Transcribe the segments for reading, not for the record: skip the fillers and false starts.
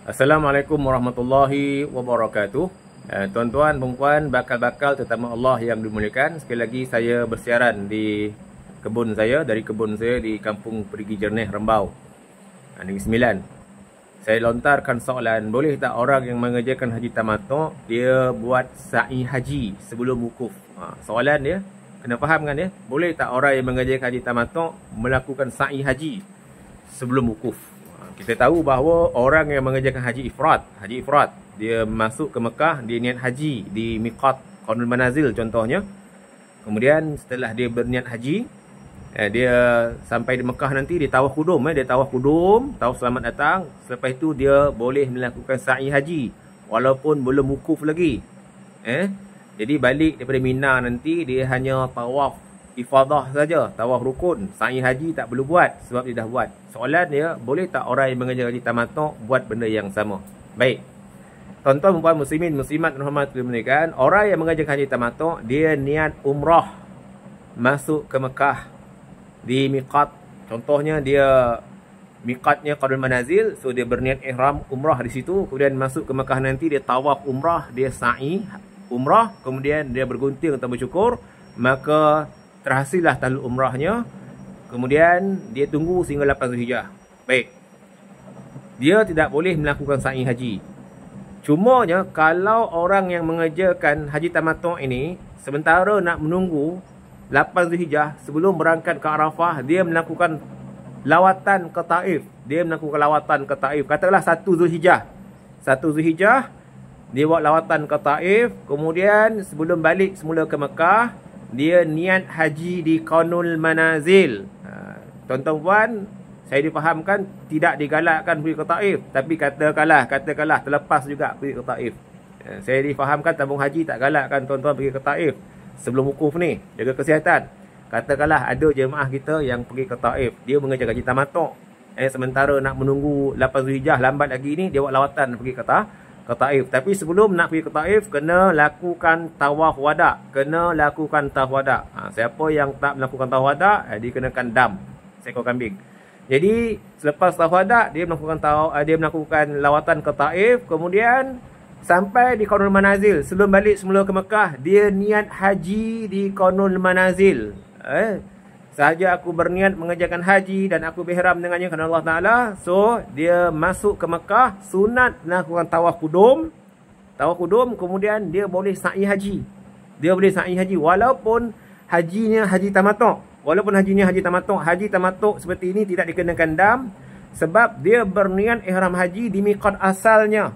Assalamualaikum warahmatullahi wabarakatuh. Tuan-tuan, puan-puan, bakal-bakal terutama Allah yang dimuliakan. Sekali lagi saya bersiaran di kebun saya, dari kebun saya di Kampung Perigi Jerneh, Rembau, Negeri Sembilan. Saya lontarkan soalan, boleh tak orang yang mengerjakan haji tamattu' dia buat sa'i haji sebelum wukuf? Soalan dia, kena faham kan dia? Boleh tak orang yang mengerjakan haji tamattu' melakukan sa'i haji sebelum wukuf? Kita tahu bahawa orang yang mengerjakan haji ifrat, dia masuk ke Mekah, dia niat haji di miqat Qarnul Manazil contohnya. Kemudian setelah dia berniat haji, dia sampai di Mekah nanti dia tawaf kudum, tawaf selamat datang. Selepas itu dia boleh melakukan sa'i haji walaupun belum wukuf lagi. Jadi balik daripada Mina nanti dia hanya tawaf ifadah saja, tawaf rukun, sa'i haji tak perlu buat sebab dia dah buat. Soalan dia, boleh tak orang yang mengerjakan haji tamattu' buat benda yang sama? Baik. Tuan-tuan, puan muslimin, muslimat dan hormat kemuliaan, orang yang mengerjakan haji tamattu' dia niat umrah masuk ke Mekah di miqat. Contohnya dia miqatnya Qarnul Manazil, so dia berniat ihram umrah di situ, kemudian masuk ke Mekah nanti dia tawaf umrah, dia sa'i umrah, kemudian dia bergunting atau bersyukur, maka terhasillah tahlul umrahnya. Kemudian dia tunggu sehingga 8 Zulhijjah. Baik. Dia tidak boleh melakukan sa'i haji. Cumanya kalau orang yang mengerjakan haji tamattu' ini sementara nak menunggu 8 Zulhijjah sebelum berangkat ke Arafah, dia melakukan lawatan ke Taif. Katakanlah 1 Zulhijjah. 1 Zulhijjah dia buat lawatan ke Taif, kemudian sebelum balik semula ke Mekah, dia niat haji di Qarnul Manazil. Tuan-tuan, saya difahamkan tidak digalakkan pergi ke Taif, tapi katakanlah terlepas juga pergi ke Taif. Saya difahamkan tabung haji tak galakkan tuan-tuan pergi ke Taif sebelum wukuf ni, jaga kesihatan. Katakanlah ada jemaah kita yang pergi ke Taif, dia mengerjakan haji tamattu', sementara nak menunggu 8 Zulhijjah, lambat lagi ni, dia buat lawatan pergi ke Taif. Tapi sebelum nak pergi ke Taif, kena lakukan tawaf wada'. Siapa yang tak melakukan tawaf wada', dia kenakan dam, seekor kambing. Jadi selepas tawaf wada', dia melakukan lawatan ke Taif, kemudian sampai di Qarnul Manazil. Sebelum balik semula ke Mekah, dia niat haji di Qarnul Manazil. Sahaja aku berniat mengerjakan haji dan aku berihram dengannya kerana Allah Ta'ala, so dia masuk ke Mekah, sunat melakukan tawaf kudum, kemudian dia boleh sa'i haji. Walaupun hajinya haji tamattu'. Haji tamattu' seperti ini tidak dikenakan dam, sebab dia berniat ihram haji di miqat asalnya.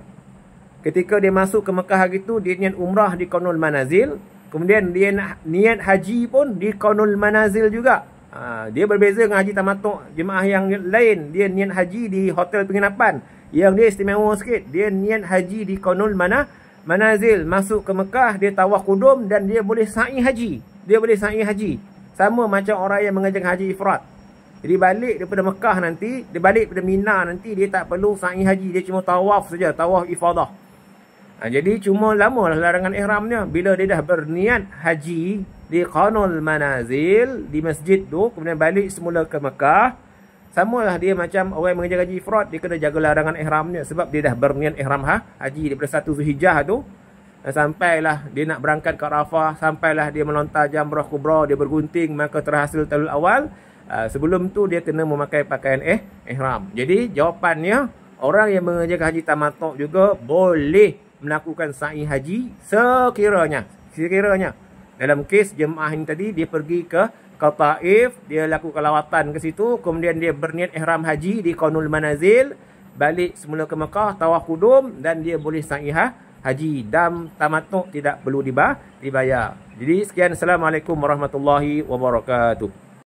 Ketika dia masuk ke Mekah itu, dia niat umrah di Qarnul Manazil, kemudian dia niat haji pun di Qarnul Manazil juga. Dia berbeza dengan haji tamattu' jemaah yang lain. Dia niat haji di hotel penginapan. Yang dia istimewa sikit, dia niat haji di Qarnul Manazil, masuk ke Mekah, dia tawaf kudum dan dia boleh sa'i haji. Sama macam orang yang mengerjakan haji ifrat. Jadi balik daripada Mekah nanti, dia balik daripada Mina nanti, dia tak perlu sa'i haji, dia cuma tawaf saja, tawaf ifadah. Jadi cuma lamalah larangan ihramnya. Bila dia dah berniat haji di Qarnul Manazil, di masjid tu, kemudian balik semula ke Mekah, samalah dia macam orang yang mengerjakan haji ifrat, dia kena jaga larangan ihramnya sebab dia dah berniat ihram haji daripada 1 Zulhijjah tu. Sampailah dia nak berangkat ke Arafah, sampailah dia melontar jamrah kubra, dia bergunting, maka terhasil tahlul awal. Sebelum tu dia kena memakai pakaian ihram. Jadi jawapannya, orang yang mengerjakan haji tamattu' juga boleh melakukan sa'i haji sekiranya dalam kes jemaah ini tadi, dia pergi ke Taif, dia lakukan lawatan ke situ, kemudian dia berniat ihram haji di Qarnul Manazil, balik semula ke Mekah, tawaf kudum, dan dia boleh sa'i haji. Dam tamattu' tidak perlu dibayar. Jadi sekian, Assalamualaikum warahmatullahi wabarakatuh.